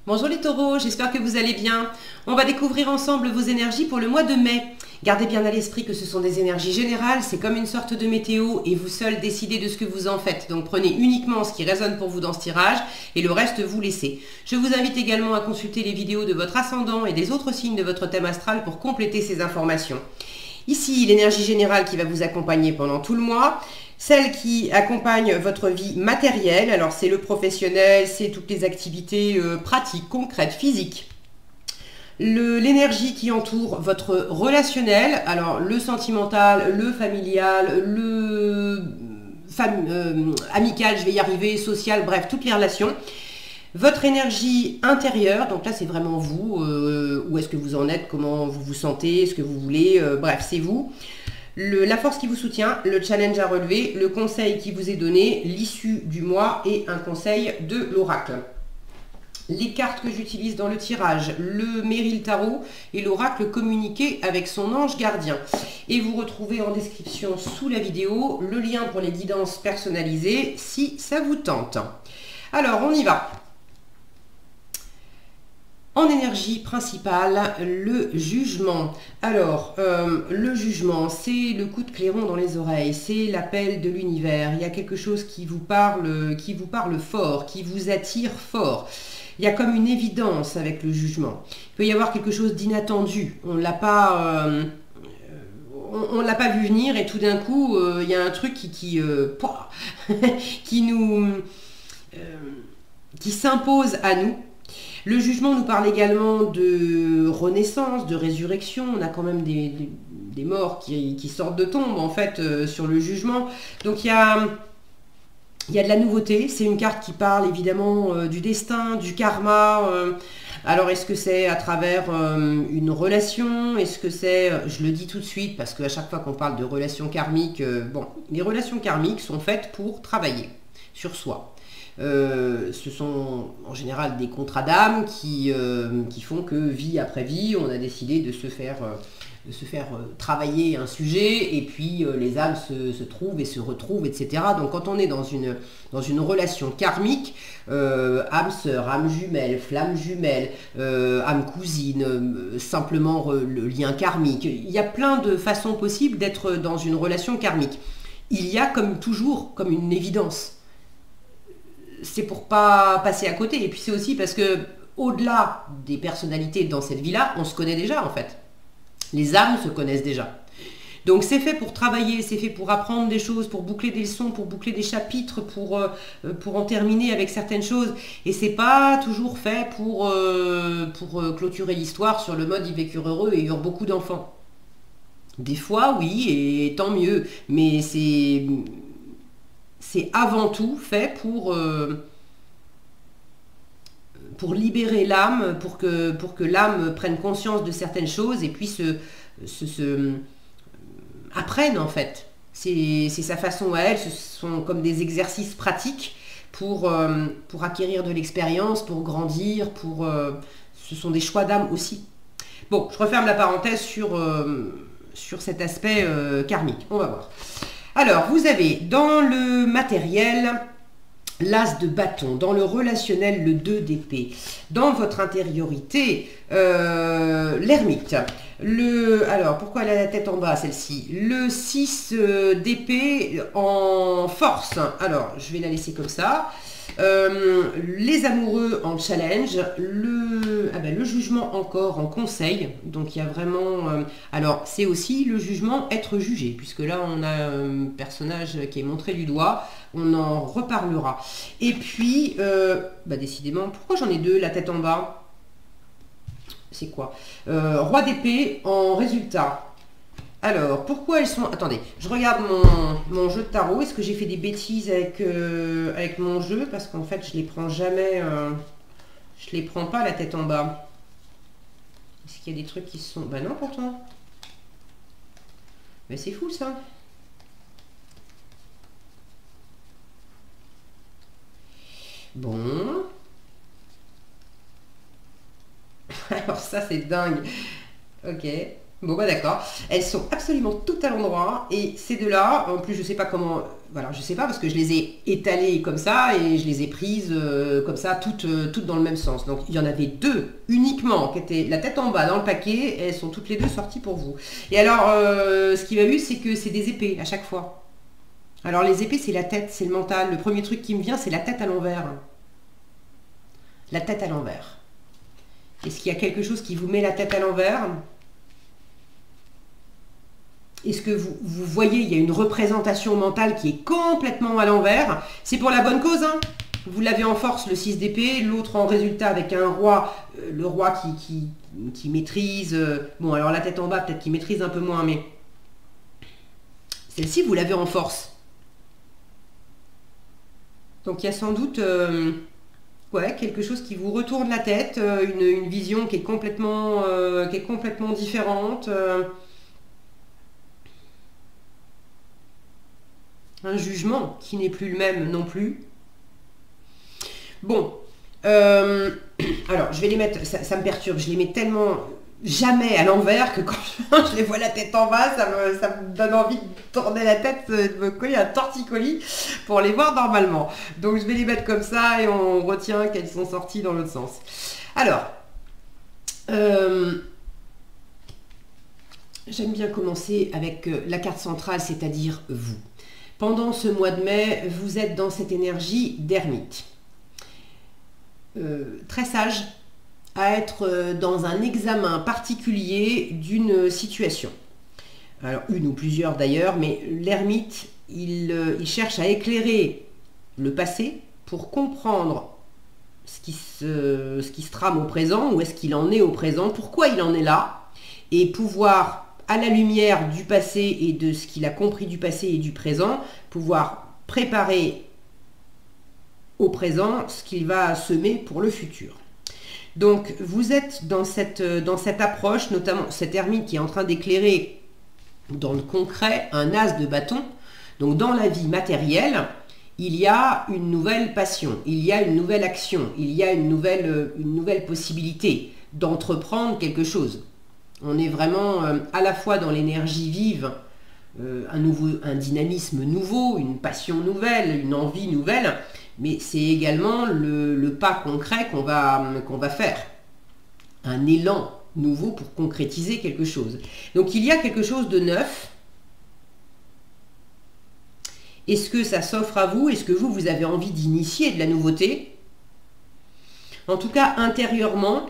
Bonjour les taureaux, j'espère que vous allez bien. On va découvrir ensemble vos énergies pour le mois de mai. Gardez bien à l'esprit que ce sont des énergies générales, c'est comme une sorte de météo et vous seuls décidez de ce que vous en faites. Donc prenez uniquement ce qui résonne pour vous dans ce tirage et le reste vous laissez. Je vous invite également à consulter les vidéos de votre ascendant et des autres signes de votre thème astral pour compléter ces informations. Ici, l'énergie générale qui va vous accompagner pendant tout le mois. Celle qui accompagne votre vie matérielle, alors c'est le professionnel, c'est toutes les activités pratiques, concrètes, physiques. L'énergie qui entoure votre relationnel, alors le sentimental, le familial, le amical, je vais y arriver, social, bref, toutes les relations. Votre énergie intérieure, donc là c'est vraiment vous, où est-ce que vous en êtes, comment vous vous sentez, ce que vous voulez, bref, c'est vous. La force qui vous soutient, le challenge à relever, le conseil qui vous est donné, l'issue du mois et un conseil de l'oracle. Les cartes que j'utilise dans le tirage, le Méril Tarot et l'oracle communiqué avec son ange gardien. Et vous retrouvez en description sous la vidéo le lien pour les guidances personnalisées si ça vous tente. Alors on y va. En énergie principale, le jugement. Alors, le jugement, c'est le coup de clairon dans les oreilles, c'est l'appel de l'univers. Il y a quelque chose qui vous parle fort, qui vous attire fort. Il y a comme une évidence avec le jugement. Il peut y avoir quelque chose d'inattendu. On ne l'a pas vu venir et tout d'un coup, il y a un truc qui s'impose à nous. Le jugement nous parle également de renaissance, de résurrection. On a quand même des morts qui sortent de tombe en fait sur le jugement. Donc il y a de la nouveauté. C'est une carte qui parle évidemment du destin, du karma. Alors est-ce que c'est à travers une relation? Est-ce que c'est, je le dis tout de suite parce qu'à chaque fois qu'on parle de relations karmiques, les relations karmiques sont faites pour travailler sur soi. Ce sont en général des contrats d'âme qui font que vie après vie, on a décidé de se faire travailler un sujet et puis les âmes se trouvent et se retrouvent, etc. Donc quand on est dans une relation karmique, âme sœur, âme jumelle, flamme jumelle, âme cousine, simplement le lien karmique, il y a plein de façons possibles d'être dans une relation karmique. Il y a comme toujours, comme une évidence. C'est pour pas passer à côté. Et puis c'est aussi parce que au-delà des personnalités dans cette vie-là, on se connaît déjà en fait. Les âmes se connaissent déjà. Donc c'est fait pour travailler, c'est fait pour apprendre des choses, pour boucler des leçons, pour boucler des chapitres, pour en terminer avec certaines choses. Et c'est pas toujours fait pour clôturer l'histoire sur le mode ils vécurent heureux et eurent beaucoup d'enfants. Des fois oui, et tant mieux. Mais c'est avant tout fait pour libérer l'âme, pour que l'âme prenne conscience de certaines choses et puis apprenne en fait. C'est sa façon à elle, ce sont comme des exercices pratiques pour acquérir de l'expérience, pour grandir, ce sont des choix d'âme aussi. Bon, je referme la parenthèse sur cet aspect karmique. On va voir. Alors, vous avez dans le matériel l'as de bâton, dans le relationnel le 2 d'épée, dans votre intériorité l'ermite. Alors, pourquoi elle a la tête en bas celle-ci? Le 6 d'épée en force. Alors, je vais la laisser comme ça. Les amoureux en challenge, le jugement encore en conseil, donc il y a vraiment, alors c'est aussi le jugement être jugé, puisque là on a un personnage qui est montré du doigt, on en reparlera. Et puis, décidément, pourquoi j'en ai deux, la tête en bas? C'est quoi? Roi d'épée en résultat. Alors, pourquoi elles sont... Attendez, je regarde mon jeu de tarot. Est-ce que j'ai fait des bêtises avec mon jeu? Parce qu'en fait, je les prends jamais... je les prends pas la tête en bas. Est-ce qu'il y a des trucs qui se sont... Bah non, pourtant. Mais c'est fou, ça. Bon. Alors ça, c'est dingue. Ok. Bon bah d'accord, elles sont absolument toutes à l'endroit et ces deux-là, en plus je sais pas comment, voilà, je sais pas parce que je les ai étalées comme ça et je les ai prises comme ça, toutes dans le même sens. Donc il y en avait deux uniquement qui étaient la tête en bas dans le paquet et elles sont toutes les deux sorties pour vous. Et alors ce qui m'a eu c'est que c'est des épées à chaque fois. Alors les épées c'est la tête, c'est le mental. Le premier truc qui me vient c'est la tête à l'envers. La tête à l'envers. Est-ce qu'il y a quelque chose qui vous met la tête à l'envers? Est-ce que vous voyez, il y a une représentation mentale qui est complètement à l'envers? C'est pour la bonne cause, hein. Vous l'avez en force, le 6 d'épée, l'autre en résultat avec un roi, le roi qui maîtrise, bon alors la tête en bas peut-être qu'il maîtrise un peu moins, mais celle-ci vous l'avez en force. Donc il y a sans doute ouais, quelque chose qui vous retourne la tête, une vision qui est complètement différente. Un jugement qui n'est plus le même non plus. Bon, alors je vais les mettre, ça me perturbe, je les mets tellement jamais à l'envers que quand je les vois la tête en bas, ça me donne envie de tourner la tête, de me coller un torticolis pour les voir normalement. Donc je vais les mettre comme ça et on retient qu'elles sont sorties dans l'autre sens. Alors, j'aime bien commencer avec la carte centrale, c'est-à-dire vous. Pendant ce mois de mai, vous êtes dans cette énergie d'ermite. Très sage à être dans un examen particulier d'une situation. Alors une ou plusieurs d'ailleurs, mais l'ermite, il cherche à éclairer le passé pour comprendre ce qui se trame au présent, où est-ce qu'il en est au présent, pourquoi il en est là, et pouvoir à la lumière du passé et de ce qu'il a compris du passé et du présent, pouvoir préparer au présent ce qu'il va semer pour le futur. Donc vous êtes dans cette approche, notamment cette ermite qui est en train d'éclairer dans le concret un as de bâton. Donc dans la vie matérielle, il y a une nouvelle passion, il y a une nouvelle action, il y a une nouvelle possibilité d'entreprendre quelque chose. On est vraiment à la fois dans l'énergie vive, un dynamisme nouveau, une passion nouvelle, une envie nouvelle, mais c'est également le pas concret qu'on va faire. Un élan nouveau pour concrétiser quelque chose. Donc il y a quelque chose de neuf. Est-ce que ça s'offre à vous? Est-ce que vous avez envie d'initier de la nouveauté? En tout cas, intérieurement,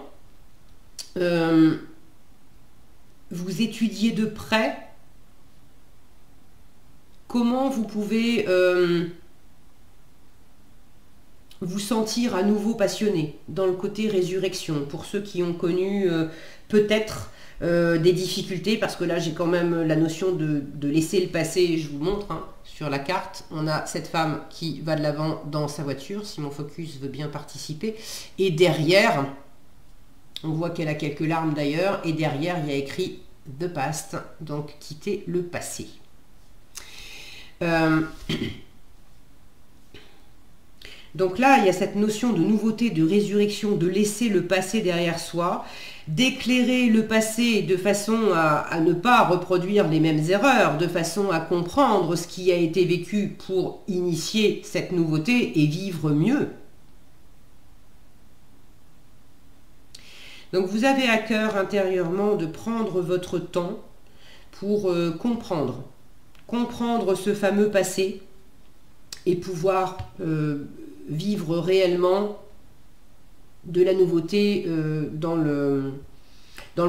vous étudiez de près comment vous pouvez vous sentir à nouveau passionné dans le côté résurrection. Pour ceux qui ont connu peut-être des difficultés, parce que là j'ai quand même la notion de laisser le passé, je vous montre hein, sur la carte, on a cette femme qui va de l'avant dans sa voiture, si mon focus veut bien participer, et derrière, on voit qu'elle a quelques larmes d'ailleurs, et derrière il y a écrit « The past », donc quitter le passé. Donc là, il y a cette notion de nouveauté, de résurrection, de laisser le passé derrière soi, d'éclairer le passé de façon à ne pas reproduire les mêmes erreurs, de façon à comprendre ce qui a été vécu pour initier cette nouveauté et vivre mieux. Donc vous avez à cœur intérieurement de prendre votre temps pour comprendre ce fameux passé et pouvoir vivre réellement de la nouveauté dans le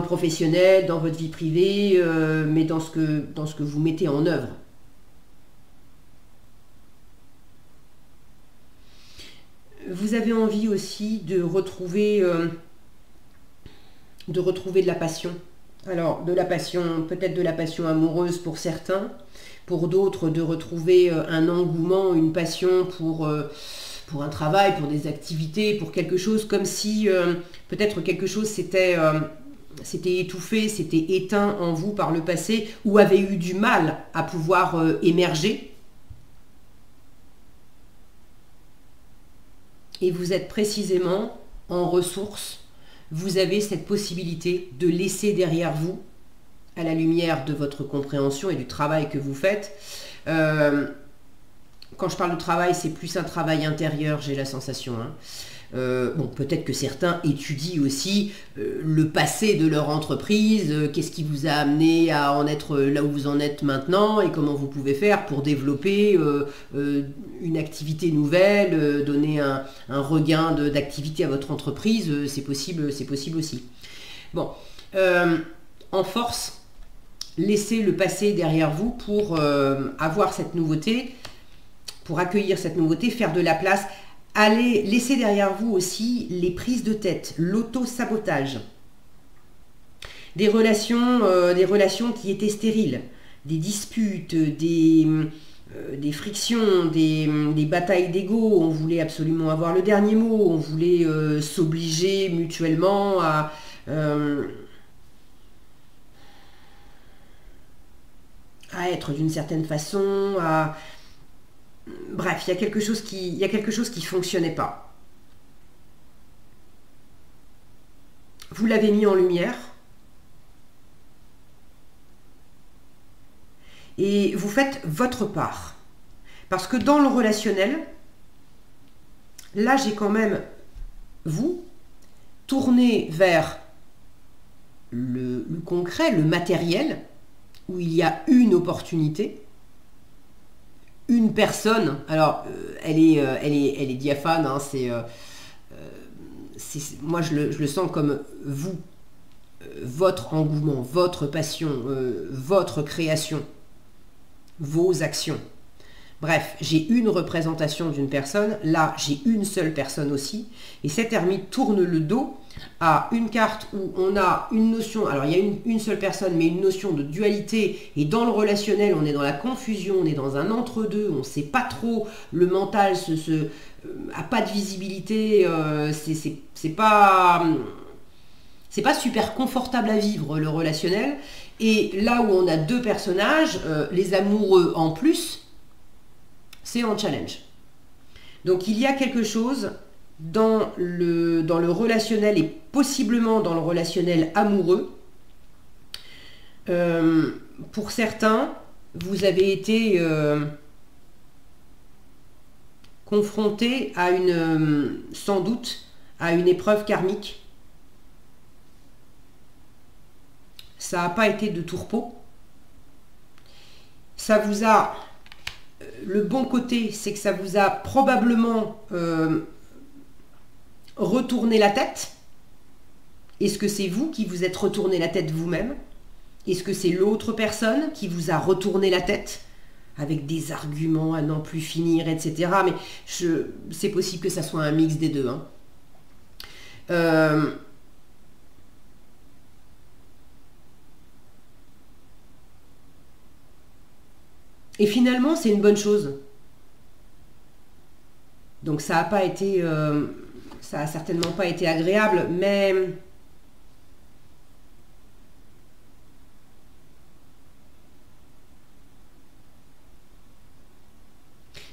professionnel, dans votre vie privée, mais dans ce que vous mettez en œuvre. Vous avez envie aussi de retrouver de la passion. Alors, de la passion, peut-être de la passion amoureuse pour certains, pour d'autres de retrouver un engouement, une passion pour un travail, pour des activités, pour quelque chose, comme si peut-être quelque chose s'était étouffé, s'était éteint en vous par le passé, ou avait eu du mal à pouvoir émerger. Et vous êtes précisément en ressources, vous avez cette possibilité de laisser derrière vous à la lumière de votre compréhension et du travail que vous faites. Quand je parle de travail, c'est plus un travail intérieur, j'ai la sensation. Hein. Bon, peut-être que certains étudient aussi le passé de leur entreprise, qu'est-ce qui vous a amené à en être là où vous en êtes maintenant et comment vous pouvez faire pour développer une activité nouvelle, donner un regain d'activité à votre entreprise, c'est possible aussi. Bon, en force, laissez le passé derrière vous pour avoir cette nouveauté, pour accueillir cette nouveauté, faire de la place. Allez, laissez derrière vous aussi les prises de tête, l'auto-sabotage, des relations qui étaient stériles, des disputes, des frictions, des batailles d'ego. On voulait absolument avoir le dernier mot, on voulait s'obliger mutuellement à être d'une certaine façon, bref, il y a quelque chose qui fonctionnait pas. Vous l'avez mis en lumière et vous faites votre part. Parce que dans le relationnel, là j'ai quand même vous tourné vers le concret, le matériel, où il y a une opportunité. Une personne, alors elle est diaphane, hein, moi je le sens comme vous, votre engouement, votre passion, votre création, vos actions. Bref, j'ai une représentation d'une personne, là j'ai une seule personne aussi, et cette ermite tourne le dos à une carte où on a une notion, alors il y a une seule personne, mais une notion de dualité, et dans le relationnel on est dans la confusion, on est dans un entre-deux, on ne sait pas trop, le mental a pas de visibilité, c'est pas super confortable à vivre le relationnel, et là où on a deux personnages, les amoureux en plus, c'est en challenge. Donc il y a quelque chose dans le relationnel et possiblement dans le relationnel amoureux. Pour certains, vous avez été confronté à sans doute à une épreuve karmique. Ça n'a pas été de tourpeau. Ça vous a... Le bon côté, c'est que ça vous a probablement retourné la tête. Est-ce que c'est vous qui vous êtes retourné la tête vous-même? Est-ce que c'est l'autre personne qui vous a retourné la tête avec des arguments à n'en plus finir, etc. Mais c'est possible que ça soit un mix des deux. Hein. Et finalement, c'est une bonne chose. Donc ça a certainement pas été agréable, mais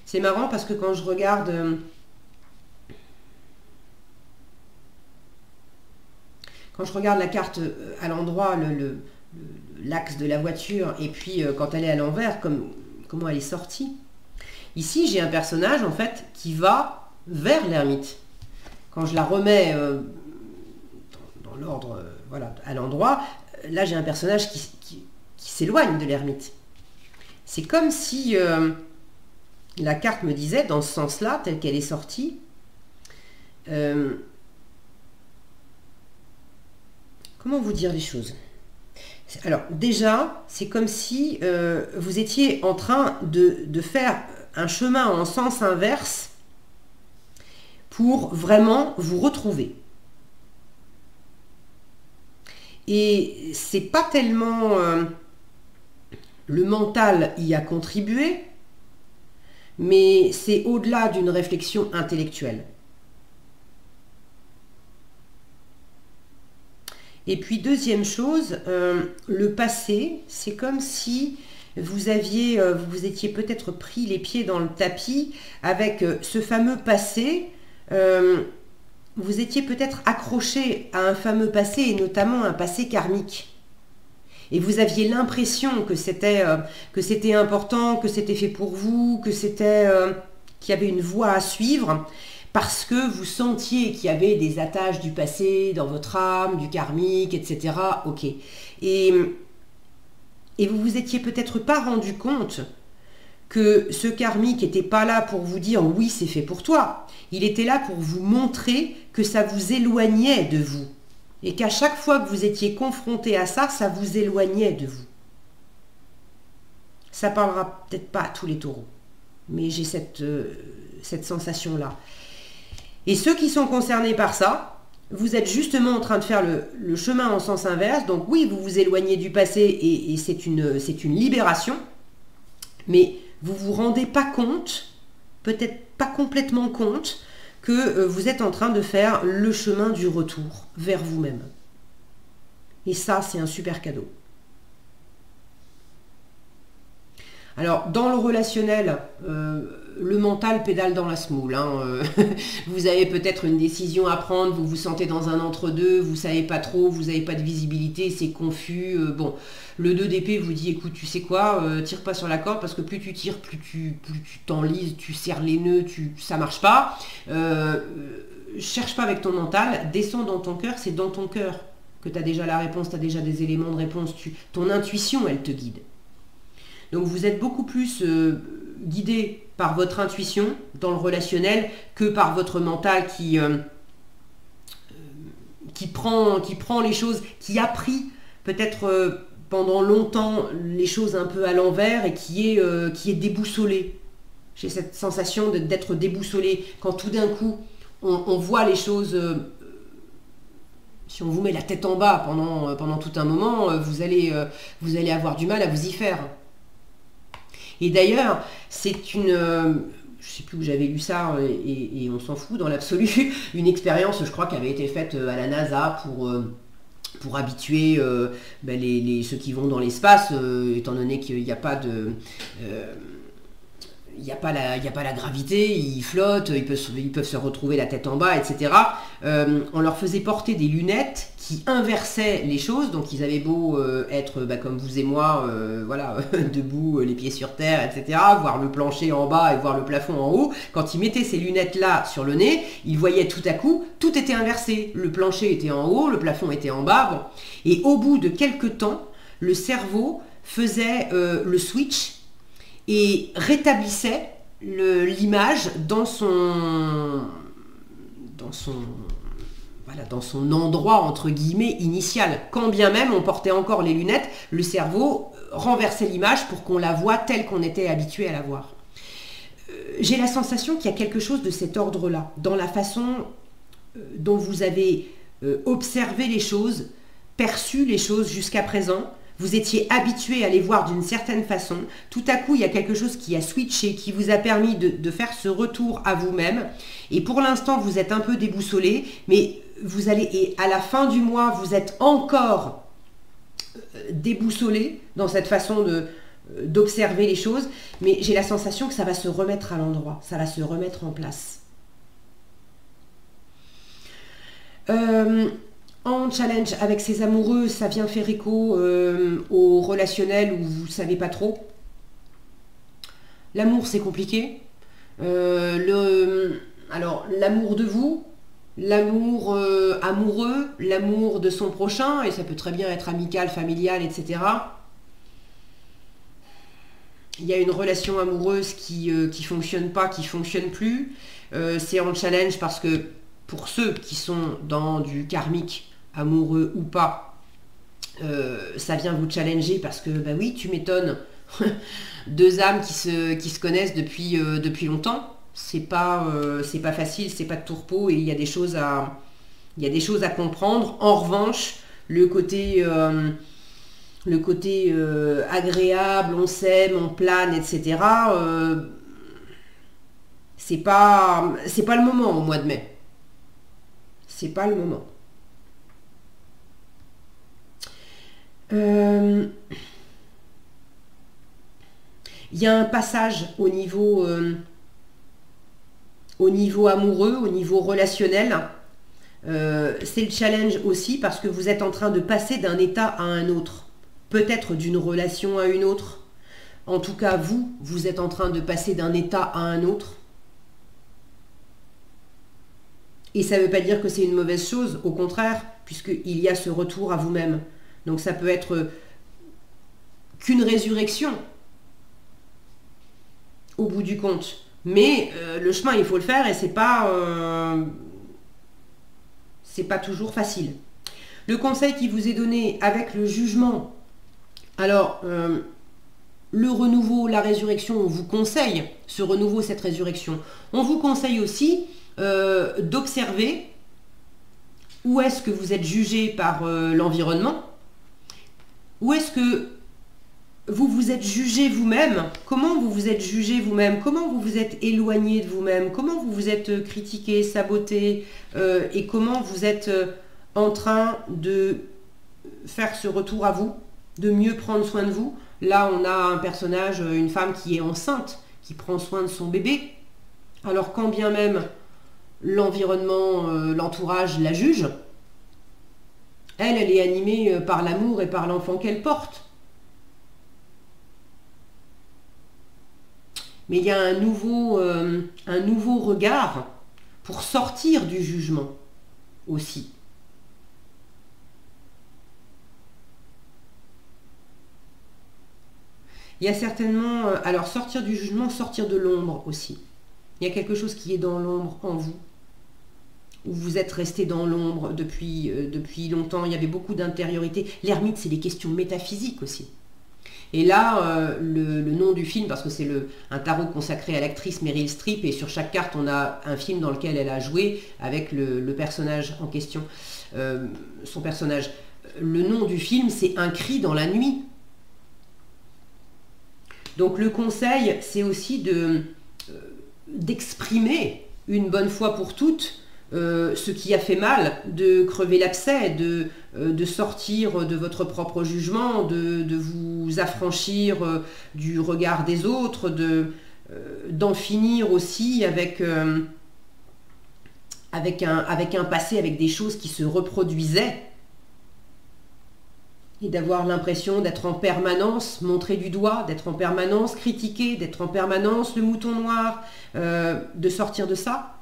c'est marrant parce que quand je regarde la carte à l'endroit, l'axe de la voiture, et puis quand elle est à l'envers, comment elle est sortie. Ici, j'ai un personnage, en fait, qui va vers l'ermite. Quand je la remets dans l'ordre, voilà, à l'endroit, là, j'ai un personnage qui s'éloigne de l'ermite. C'est comme si la carte me disait, dans ce sens-là, telle qu'elle est sortie, comment vous dire les choses ? Alors déjà, c'est comme si vous étiez en train de faire un chemin en sens inverse pour vraiment vous retrouver. Et c'est pas tellement le mental y a contribué, mais c'est au-delà d'une réflexion intellectuelle. Et puis deuxième chose, le passé, c'est comme si vous étiez peut-être pris les pieds dans le tapis avec ce fameux passé. Vous étiez peut-être accroché à un fameux passé et notamment un passé karmique. Et vous aviez l'impression que c'était important, que c'était fait pour vous, que qu'il y avait une voie à suivre, parce que vous sentiez qu'il y avait des attaches du passé dans votre âme, du karmique, etc. Ok. Et vous vous étiez peut-être pas rendu compte que ce karmique n'était pas là pour vous dire oui, c'est fait pour toi. Il était là pour vous montrer que ça vous éloignait de vous. Et qu'à chaque fois que vous étiez confronté à ça, ça vous éloignait de vous. Ça parlera peut-être pas à tous les taureaux, mais j'ai cette sensation-là. Et ceux qui sont concernés par ça, vous êtes justement en train de faire le chemin en sens inverse. Donc oui, vous vous éloignez du passé et c'est une libération, mais vous ne vous rendez pas compte, peut-être pas complètement compte, que vous êtes en train de faire le chemin du retour vers vous-même. Et ça, c'est un super cadeau. Alors, dans le relationnel, le mental pédale dans la semoule. Hein. Vous avez peut-être une décision à prendre, vous vous sentez dans un entre-deux, vous ne savez pas trop, vous n'avez pas de visibilité, c'est confus. Bon, le 2 d'épée vous dit, écoute, tu sais quoi, tire pas sur la corde, parce que plus tu tires, plus tu t'enlises, tu serres les nœuds, ça marche pas. Cherche pas avec ton mental, descends dans ton cœur, c'est dans ton cœur que tu as déjà la réponse, tu as déjà des éléments de réponse, ton intuition, elle te guide. Donc vous êtes beaucoup plus guidé par votre intuition dans le relationnel que par votre mental qui prend les choses, qui a pris peut-être pendant longtemps les choses un peu à l'envers et qui est déboussolé. J'ai cette sensation d'être déboussolé quand tout d'un coup on voit les choses. Si on vous met la tête en bas pendant tout un moment, vous allez avoir du mal à vous y faire. Et d'ailleurs, c'est une, je sais plus où j'avais lu ça, et on s'en fout dans l'absolu, une expérience, je crois, qui avait été faite à la NASA pour habituer ceux qui vont dans l'espace, étant donné qu'il n'y a pas de... il n'y a pas la gravité, ils flottent, ils peuvent se retrouver la tête en bas, etc. On leur faisait porter des lunettes qui inversaient les choses, donc ils avaient beau être comme vous et moi, voilà, debout, les pieds sur terre, etc., voir le plancher en bas et voir le plafond en haut. Quand ils mettaient ces lunettes-là sur le nez, ils voyaient tout à coup, tout était inversé. Le plancher était en haut, le plafond était en bas. Bon. Et au bout de quelques temps, le cerveau faisait le switch et rétablissait l'image dans son endroit entre guillemets initial. Quand bien même on portait encore les lunettes, le cerveau renversait l'image pour qu'on la voie telle qu'on était habitué à la voir. J'ai la sensation qu'il y a quelque chose de cet ordre-là, dans la façon dont vous avez observé les choses, perçu les choses jusqu'à présent. Vous étiez habitué à les voir d'une certaine façon. Tout à coup, il y a quelque chose qui a switché, qui vous a permis de faire ce retour à vous-même. Et pour l'instant, vous êtes un peu déboussolé, mais vous allez, et à la fin du mois, vous êtes encore déboussolé dans cette façon d'observer les choses. Mais j'ai la sensation que ça va se remettre à l'endroit, ça va se remettre en place. En challenge avec ses amoureux, ça vient faire écho au relationnel où vous ne savez pas trop. L'amour, c'est compliqué. Alors, l'amour de vous, l'amour amoureux, l'amour de son prochain, et ça peut très bien être amical, familial, etc. Il y a une relation amoureuse qui fonctionne pas, qui fonctionne plus. C'est en challenge parce que pour ceux qui sont dans du karmique, amoureux ou pas, ça vient vous challenger parce que, bah oui, tu m'étonnes, deux âmes qui se connaissent depuis longtemps, c'est pas facile, c'est pas de tourpeau et il y a des choses à comprendre. En revanche, le côté agréable, on s'aime, on plane, etc., c'est pas le moment au mois de mai. C'est pas le moment. Il y a un passage au niveau amoureux, au niveau relationnel. C'est le challenge aussi parce que vous êtes en train de passer d'un état à un autre. peut-être d'une relation à une autre. En tout cas, vous êtes en train de passer d'un état à un autre. Et ça ne veut pas dire que c'est une mauvaise chose, au contraire, puisqu'il y a ce retour à vous-même. Donc ça peut être qu'une résurrection, au bout du compte. Mais le chemin, il faut le faire et c'est pas toujours facile. Le conseil qui vous est donné avec le jugement, alors le renouveau, la résurrection, on vous conseille ce renouveau, cette résurrection. On vous conseille aussi d'observer où est-ce que vous êtes jugé par l'environnement, où est-ce que vous vous êtes jugé vous-même, comment vous vous êtes jugé vous-même, comment vous vous êtes éloigné de vous-même, comment vous vous êtes critiqué, saboté, et comment vous êtes en train de faire ce retour à vous, de mieux prendre soin de vous. Là, on a un personnage, une femme qui est enceinte, qui prend soin de son bébé. Alors quand bien même l'environnement, l'entourage la juge, elle est animée par l'amour et par l'enfant qu'elle porte. Mais il y a un nouveau regard pour sortir du jugement aussi. Il y a certainement, alors sortir du jugement, sortir de l'ombre aussi. Il y a quelque chose qui est dans l'ombre en vous, où vous êtes resté dans l'ombre depuis longtemps. Il y avait beaucoup d'intériorité. L'ermite, c'est des questions métaphysiques aussi. Et là, le nom du film, parce que c'est un tarot consacré à l'actrice Meryl Streep, et sur chaque carte, on a un film dans lequel elle a joué avec le personnage en question, son personnage. Le nom du film, c'est Un cri dans la nuit. Donc le conseil, c'est aussi d'exprimer une bonne fois pour toutes ce qui a fait mal, de crever l'abcès, de sortir de votre propre jugement, de vous affranchir du regard des autres, d'en finir aussi avec un passé, avec des choses qui se reproduisaient, et d'avoir l'impression d'être en permanence montré du doigt, d'être en permanence critiqué, d'être en permanence le mouton noir, de sortir de ça.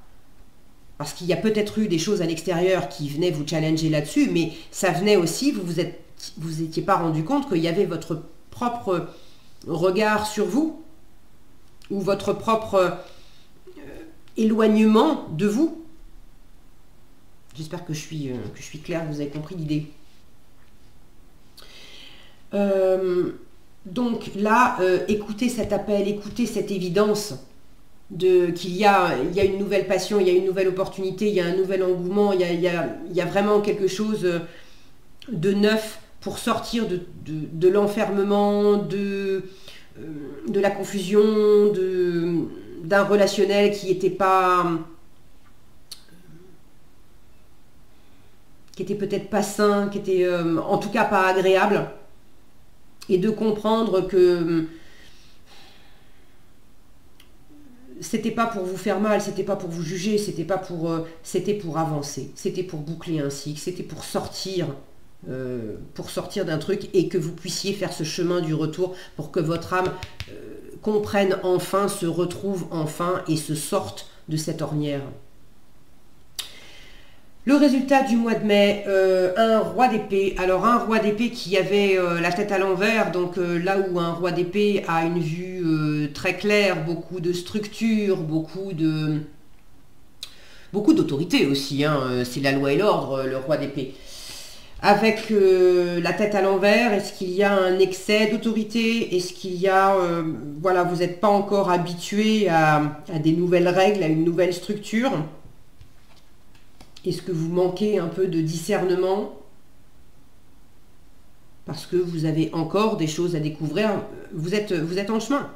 Parce qu'il y a peut-être eu des choses à l'extérieur qui venaient vous challenger là-dessus, mais ça venait aussi, vous étiez pas rendu compte qu'il y avait votre propre regard sur vous, ou votre propre éloignement de vous. J'espère que je suis claire, que vous avez compris l'idée. Donc là, écoutez cet appel, écoutez cette évidence qu'il y a une nouvelle passion, il y a une nouvelle opportunité, il y a un nouvel engouement, il y a vraiment quelque chose de neuf pour sortir de l'enfermement, de la confusion, d'un relationnel qui était peut-être pas sain, qui était en tout cas pas agréable. Et de comprendre que c'était pas pour vous faire mal, c'était pas pour vous juger, c'était pour avancer, c'était pour boucler un cycle, c'était pour sortir d'un truc, et que vous puissiez faire ce chemin du retour pour que votre âme comprenne enfin, se retrouve enfin et se sorte de cette ornière. Le résultat du mois de mai, un roi d'épée. Alors un roi d'épée qui avait la tête à l'envers, donc là où un roi d'épée a une vue très claire, beaucoup de structure, beaucoup d'autorité aussi, hein, c'est la loi et l'ordre, le roi d'épée. Avec la tête à l'envers, est-ce qu'il y a un excès d'autorité? Est-ce qu'il y a, voilà, vous n'êtes pas encore habitué à des nouvelles règles, à une nouvelle structure? Est-ce que vous manquez un peu de discernement? Parce que vous avez encore des choses à découvrir. Vous êtes en chemin.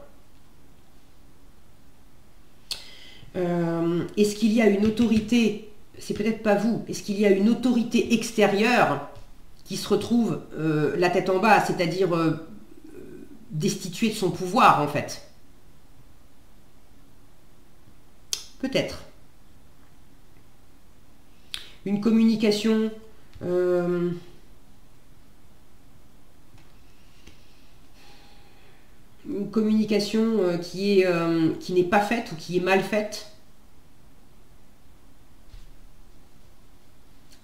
Est-ce qu'il y a une autorité? C'est peut-être pas vous. Est-ce qu'il y a une autorité extérieure qui se retrouve la tête en bas, c'est-à-dire destituée de son pouvoir, en fait? Peut-être. Une communication une communication qui n'est pas faite ou qui est mal faite,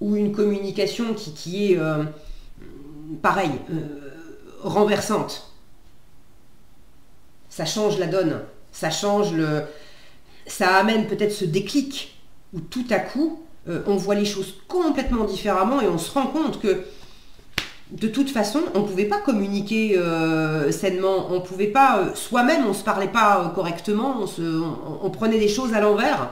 ou une communication qui est pareil, renversante. Ça change la donne, ça amène peut-être ce déclic où tout à coup on voit les choses complètement différemment et on se rend compte que de toute façon on ne pouvait pas communiquer sainement, on ne pouvait pas, soi-même on ne se parlait pas correctement, on prenait des choses à l'envers,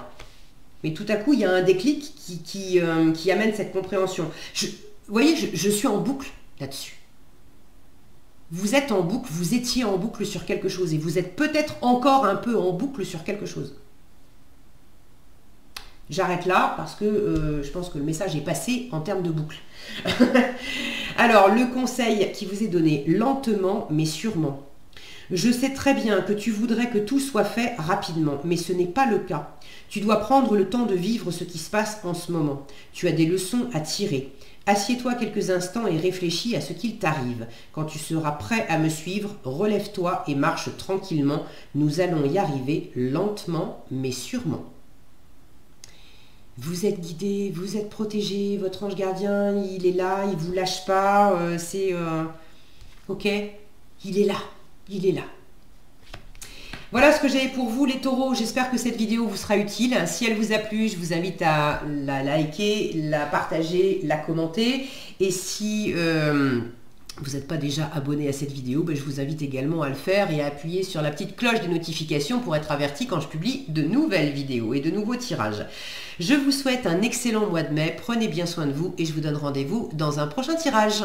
mais tout à coup il y a un déclic qui amène cette compréhension. Vous voyez, je suis en boucle là-dessus. Vous êtes en boucle, vous étiez en boucle sur quelque chose et vous êtes peut-être encore un peu en boucle sur quelque chose. J'arrête là parce que je pense que le message est passé en termes de boucle. Alors, le conseil qui vous est donné, lentement mais sûrement. Je sais très bien que tu voudrais que tout soit fait rapidement, mais ce n'est pas le cas. Tu dois prendre le temps de vivre ce qui se passe en ce moment. Tu as des leçons à tirer. Assieds-toi quelques instants et réfléchis à ce qu'il t'arrive. Quand tu seras prêt à me suivre, relève-toi et marche tranquillement. Nous allons y arriver lentement mais sûrement. Vous êtes guidé, vous êtes protégé, votre ange gardien, il est là, il ne vous lâche pas, ok, il est là, il est là. Voilà ce que j'avais pour vous les taureaux, j'espère que cette vidéo vous sera utile. Si elle vous a plu, je vous invite à la liker, la partager, la commenter. Et si vous n'êtes pas déjà abonné à cette vidéo, je vous invite également à le faire et à appuyer sur la petite cloche des notifications pour être averti quand je publie de nouvelles vidéos et de nouveaux tirages. Je vous souhaite un excellent mois de mai, prenez bien soin de vous et je vous donne rendez-vous dans un prochain tirage.